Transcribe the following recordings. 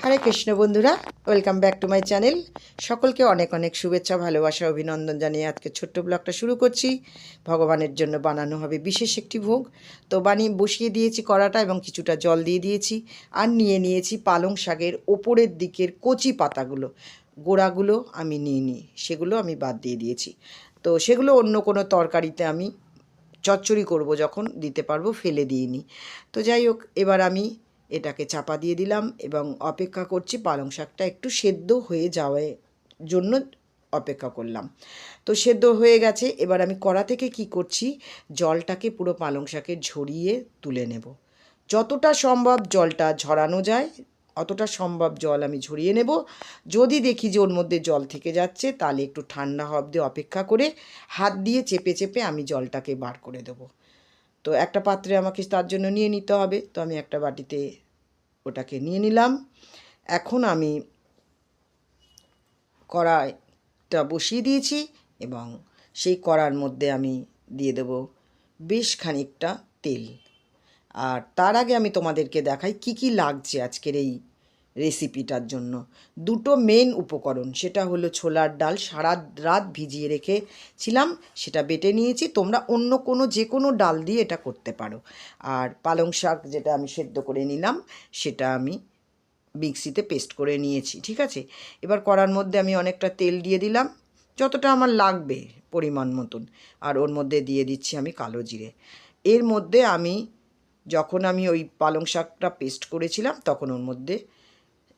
হরে কৃষ্ণ বন্ধুরা, welcome back to my channel. সকলকে অনেক অনেক শুভেচ্ছা, ভালোবাসা, অভিনন্দন জানিয়ে আজকে ছোট্ট ব্লগটা শুরু করছি। ভগবানের জন্য বানানো হবে বিশেষ একটি ভোগ। তো বানিয়ে বসিয়ে দিয়েছি কড়াটা এবং কিছুটা জল দিয়ে দিয়েছি। আর নিয়ে নিয়েছি পালং শাকের ওপরের দিকের কচি পাতাগুলো, গোড়াগুলো আমি নিইনি, সেগুলো আমি বাদ দিয়ে দিয়েছি। তো সেগুলো অন্য কোনো তরকারিতে আমি চচ্চড়ি করব যখন দিতে পারবো, ফেলে দিইনি। তো যাই হোক, এবার আমি এটাকে চাপা দিয়ে দিলাম এবং অপেক্ষা করছি পালং শাকটা একটু সেদ্ধ হয়ে যাওয়ার জন্য অপেক্ষা করলাম। তো সেদ্ধ হয়ে গেছে। এবার আমি কড়া থেকে কি করছি, জলটাকে পুরো পালং শাকের ঝরিয়ে তুলে নেব। যতটা সম্ভব জলটা ঝরানো যায় অতটা সম্ভব জল আমি ঝরিয়ে নেব। যদি দেখি যে ওর মধ্যে জল থেকে যাচ্ছে, তাহলে একটু ঠান্ডা হওয়া অবধি অপেক্ষা করে হাত দিয়ে চেপে চেপে আমি জলটাকে বার করে দেবো। তো একটা পাত্রে আমাকে তার জন্য নিয়ে নিতে হবে। তো আমি একটা বাটিতে ওটাকে নিয়ে নিলাম। এখন আমি কড়াইটা বসিয়ে দিয়েছি এবং সেই কড়ার মধ্যে আমি দিয়ে দেব বেশ খানিকটা তেল। আর তার আগে আমি তোমাদেরকে দেখাই কি কি লাগছে আজকের এই রেসিপিটার জন্য। দুটো মেন উপকরণ, সেটা হলো ছোলার ডাল, সারা রাত ভিজিয়ে রেখেছিলাম, সেটা বেটে নিয়েছি। তোমরা অন্য কোনো যে কোনো ডাল দিয়ে এটা করতে পারো। আর পালং শাক যেটা আমি সেদ্ধ করে নিলাম, সেটা আমি মিক্সিতে পেস্ট করে নিয়েছি, ঠিক আছে। এবার কড়ার মধ্যে আমি অনেকটা তেল দিয়ে দিলাম, যতটা আমার লাগবে পরিমাণ মতন। আর ওর মধ্যে দিয়ে দিচ্ছি আমি কালো জিরে। এর মধ্যে আমি যখন আমি ওই পালং শাকটা পেস্ট করেছিলাম, তখন ওর মধ্যে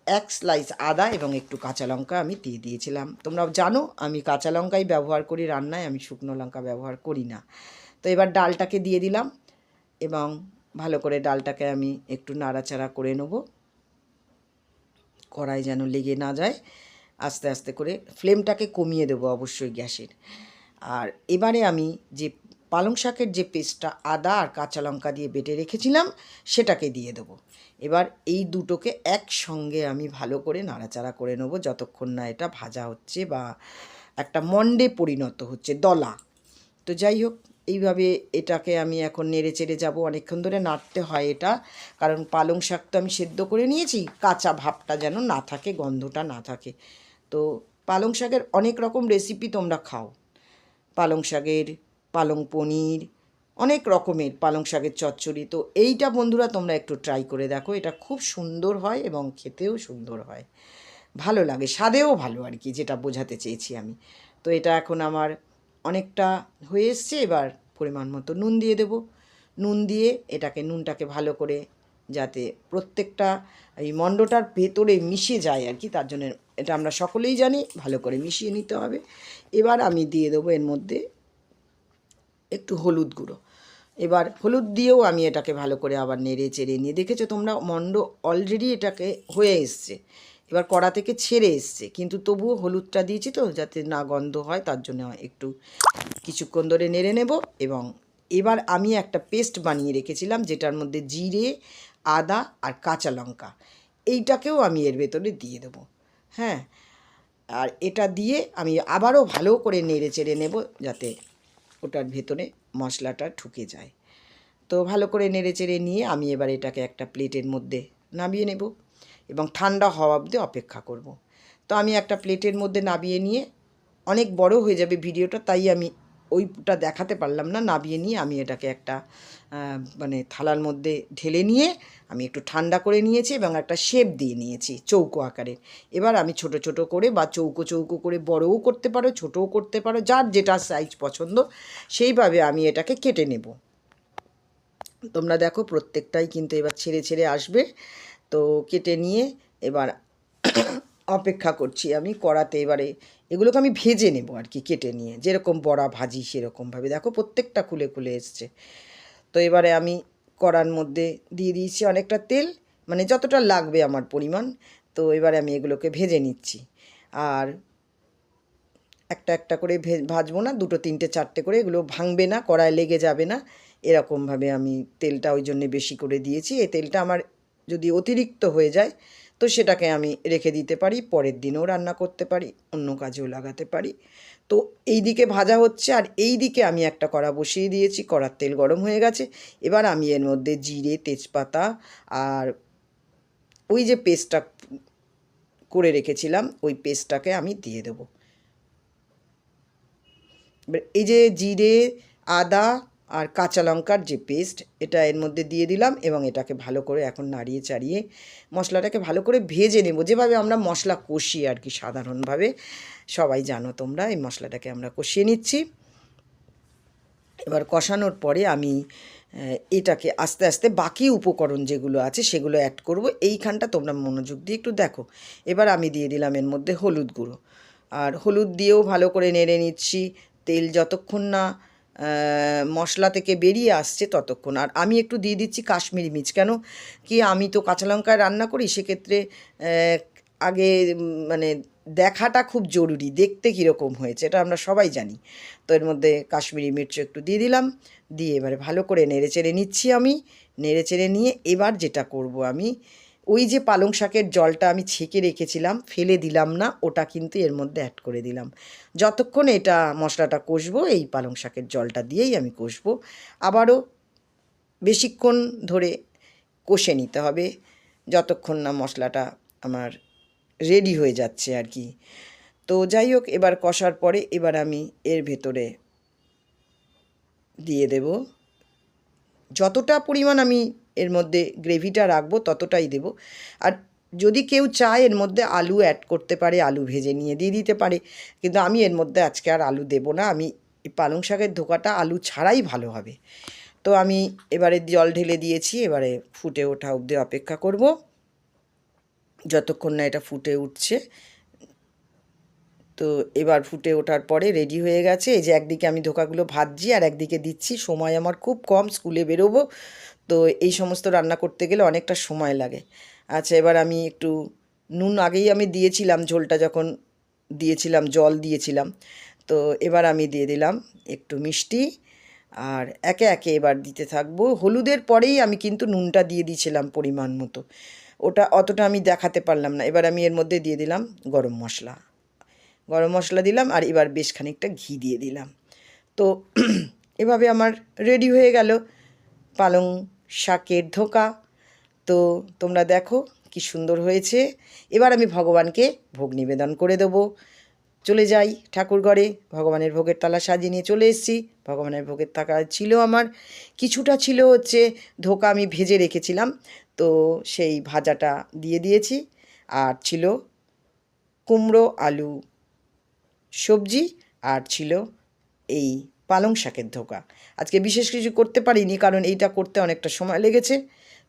এক স্লাইস আদা এবং একটু কাঁচা লঙ্কা আমি দিয়ে দিয়েছিলাম। তোমরা জানো আমি কাঁচা লঙ্কাই ব্যবহার করি রান্নায়, আমি শুকনো লঙ্কা ব্যবহার করি না। তো এবার ডালটাকে দিয়ে দিলাম এবং ভালো করে ডালটাকে আমি একটু নাড়াচাড়া করে নেব, কড়াই যেন লেগে না যায়। আস্তে আস্তে করে ফ্লেমটাকে কমিয়ে দেবো অবশ্যই গ্যাসের। আর এবারে আমি যে পালং শাকের যে পেস্টটা আদা আর কাঁচা লঙ্কা দিয়ে বেটে রেখেছিলাম, সেটাকে দিয়ে দেবো। এবার এই দুটোকে একসঙ্গে আমি ভালো করে নাড়াচাড়া করে নেবো যতক্ষণ না এটা ভাজা হচ্ছে বা একটা মণ্ডে পরিণত হচ্ছে, দলা। তো যাই হোক, এইভাবে এটাকে আমি এখন নেড়ে চেড়ে যাবো। অনেকক্ষণ ধরে নাড়তে হয় এটা, কারণ পালং শাক তো আমি সেদ্ধ করে নিয়েছি, কাঁচা ভাবটা যেন না থাকে, গন্ধটা না থাকে। তো পালং শাকের অনেক রকম রেসিপি তোমরা খাও, পালং শাকের পালং পনির, অনেক রকমের পালং শাকের চচ্চড়ি। তো এইটা বন্ধুরা তোমরা একটু ট্রাই করে দেখো, এটা খুব সুন্দর হয় এবং খেতেও সুন্দর হয়, ভালো লাগে, স্বাদেও ভালো আর কি, যেটা বোঝাতে চেয়েছি আমি। তো এটা এখন আমার অনেকটা হয়ে এসছে। এবার পরিমাণ মতো নুন দিয়ে দেব। নুন দিয়ে এটাকে, নুনটাকে ভালো করে যাতে প্রত্যেকটা এই মণ্ডটার ভেতরে মিশে যায় আর কি, তার জন্য এটা আমরা সকলেই জানি, ভালো করে মিশিয়ে নিতে হবে। এবার আমি দিয়ে দেবো এর মধ্যে একটু হলুদ গুঁড়ো। এবার হলুদ দিয়েও আমি এটাকে ভালো করে আবার নেড়ে চেড়ে নিয়ে, দেখেছো তোমরা মণ্ড অলরেডি এটাকে হয়ে এসছে, এবার কড়া থেকে ছেড়ে এসছে, কিন্তু তবুও হলুদটা দিয়েছি তো যাতে না গন্ধ হয়, তার জন্য একটু কিছুক্ষণ ধরে নেড়ে নেব। এবং এবার আমি একটা পেস্ট বানিয়ে রেখেছিলাম, যেটার মধ্যে জিরে, আদা আর কাঁচা লঙ্কা, এইটাকেও আমি এর ভেতরে দিয়ে দেবো। হ্যাঁ, আর এটা দিয়ে আমি আবারও ভালো করে নেড়ে চেড়ে নেব যাতে ওটার ভেতরে মশলাটা ঢুকে যায়। তো ভালো করে নেড়ে চেড়ে নিয়ে আমি এবার এটাকে একটা প্লেটের মধ্যে নামিয়ে নেব এবং ঠান্ডা হওয়া অবধি অপেক্ষা করব। তো আমি একটা প্লেটের মধ্যে নামিয়ে নিয়ে, অনেক বড় হয়ে যাবে ভিডিওটা, তাই আমি ওইটা দেখাতে পারলাম না, নামিয়ে নিয়ে আমি এটাকে একটা মানে থালার মধ্যে ঢেলে নিয়ে আমি একটু ঠান্ডা করে নিয়েছি এবং একটা শেপ দিয়ে নিয়েছি চৌকো আকারে। এবার আমি ছোট ছোট করে বা চৌকো চৌকো করে, বড়ও করতে পারো ছোটও করতে পারো, যার যেটা সাইজ পছন্দ সেইভাবে আমি এটাকে কেটে নেব। তোমরা দেখো প্রত্যেকটাই কিন্তু এবার ছেড়ে ছেড়ে আসবে। তো কেটে নিয়ে এবার অপেক্ষা করছি আমি কড়াতে। এবারে এগুলোকে আমি ভেজে নেব আর কি, কেটে নিয়ে যেরকম বড়া ভাজি সেরকমভাবে। দেখো প্রত্যেকটা খুলে খুলে এসছে। তো এবারে আমি কড়ার মধ্যে দিয়ে দিয়েছি অনেকটা তেল, মানে যতটা লাগবে আমার পরিমাণ। তো এবারে আমি এগুলোকে ভেজে নিচ্ছি। আর একটা একটা করে ভাজবো না, দুটো তিনটে চারটে করে, এগুলো ভাঙবে না, কড়ায় লেগে যাবে না, এরকমভাবে আমি তেলটা ওই জন্যে বেশি করে দিয়েছি। এই তেলটা আমার যদি অতিরিক্ত হয়ে যায় তো সেটাকে আমি রেখে দিতে পারি, পরের দিনেও রান্না করতে পারি, অন্য কাজেও লাগাতে পারি। তো এই দিকে ভাজা হচ্ছে আর এই দিকে আমি একটা কড়া বসিয়ে দিয়েছি, কড়ার তেল গরম হয়ে গেছে। এবার আমি এর মধ্যে জিরে, তেজপাতা আর ওই যে পেস্টটা করে রেখেছিলাম ওই পেস্টটাকে আমি দিয়ে দেবো। এবার এই যে জিরে, আদা আর কাঁচা লঙ্কার যে পেস্ট, এটা এর মধ্যে দিয়ে দিলাম এবং এটাকে ভালো করে এখন নাড়িয়ে চাড়িয়ে মশলাটাকে ভালো করে ভেজে নেব, যেভাবে আমরা মশলা কষি আর কি সাধারণভাবে। সবাই জানো তোমরা, এই মশলাটাকে আমরা কষিয়ে নিচ্ছি। এবার কষানোর পরে আমি এটাকে আস্তে আস্তে বাকি উপকরণ যেগুলো আছে সেগুলো অ্যাড করব। এইখানটা তোমরা মনোযোগ দিয়ে একটু দেখো। এবার আমি দিয়ে দিলাম এর মধ্যে হলুদ গুঁড়ো, আর হলুদ দিয়েও ভালো করে নেড়ে নিচ্ছি। তেল যতক্ষণ না মশলা থেকে বেরিয়ে আসছে ততক্ষণ। আর আমি একটু দিয়ে দিচ্ছি কাশ্মীরি মির্চ, কেন কি আমি তো কাঁচা লঙ্কায় রান্না করি, সেক্ষেত্রে আগে মানে দেখাটা খুব জরুরি, দেখতে কীরকম হয়েছে এটা আমরা সবাই জানি। তো এর মধ্যে কাশ্মীরি মির্চ একটু দিয়ে দিলাম, দিয়ে এবারে ভালো করে নেড়ে চেড়ে নিচ্ছি। আমি নেড়ে চেড়ে নিয়ে এবার যেটা করব, আমি ওই যে পালং শাকের জলটা আমি ছেঁকে রেখেছিলাম, ফেলে দিলাম না, ওটা কিন্তু এর মধ্যে অ্যাড করে দিলাম। যতক্ষণ এটা মশলাটা কষবো এই পালং শাকের জলটা দিয়েই আমি কষবো। আবারও বেশিক্ষণ ধরে কষে নিতে হবে, যতক্ষণ না মশলাটা আমার রেডি হয়ে যাচ্ছে আর কি। তো যাই হোক, এবার কষার পরে এবার আমি এর ভেতরে দিয়ে দেব, যতটা পরিমাণ আমি এর মধ্যে গ্রেভিটা রাখবো ততটাই দেব। আর যদি কেউ চায় এর মধ্যে আলু অ্যাড করতে পারে, আলু ভেজে নিয়ে দিয়ে দিতে পারে, কিন্তু আমি এর মধ্যে আজকে আর আলু দেব না। আমি এই পালং শাকের ধোকাটা আলু ছাড়াই ভালো হবে। তো আমি এবারে জল ঢেলে দিয়েছি, এবারে ফুটে ওঠা অবধি অপেক্ষা করব, যতক্ষণ না এটা ফুটে উঠছে। তো এবার ফুটে ওঠার পরে রেডি হয়ে গেছে। এই যে একদিকে আমি ধোকাগুলো ভাজছি আর একদিকে দিচ্ছি। সময় আমার খুব কম, স্কুলে বেরোবো, তো এই সমস্ত রান্না করতে গেলে অনেকটা সময় লাগে। আচ্ছা, এবার আমি একটু নুন আগেই আমি দিয়েছিলাম, ঝোলটা যখন দিয়েছিলাম জল দিয়েছিলাম। তো এবার আমি দিয়ে দিলাম একটু মিষ্টি, আর একে একে এবার দিতে থাকবো। হলুদের পরেই আমি কিন্তু নুনটা দিয়ে দিয়েছিলাম পরিমাণ মতো, ওটা অতটা আমি দেখাতে পারলাম না। এবার আমি এর মধ্যে দিয়ে দিলাম গরম মশলা দিলাম, আর এবার বেশ খানিকটা ঘি দিয়ে দিলাম। তো এভাবে আমার রেডি হয়ে গেল পালং শাকের ধোকা। তো তোমরা দেখো কি সুন্দর হয়েছে। এবার আমি ভগবানকে ভোগ নিবেদন করে দেবো। চলে যাই ঠাকুর ঘরে, ভগবানের ভোগের থালা সাজিয়ে নিয়ে চলে এসেছি। ভগবানের ভোগের থালা ছিল আমার, কিছুটা ছিল হচ্ছে ধোকা আমি ভেজে রেখেছিলাম, তো সেই ভাজাটা দিয়ে দিয়েছি। আর ছিল কুমড়ো আলু সবজি, আর ছিল এই পালং শাকের ধোকা। আজকে বিশেষ কিছু করতে পারিনি, কারণ এইটা করতে অনেকটা সময় লেগেছে।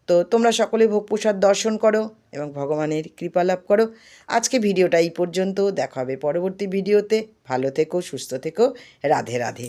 তো তোমরা সকলে ভোগ প্রসাদ দর্শন করো এবং ভগবানের কৃপা লাভ করো। আজকে ভিডিওটা এই পর্যন্ত, দেখা হবে পরবর্তী ভিডিওতে। ভালো থেকো, সুস্থ থেকো, রাধে রাধে।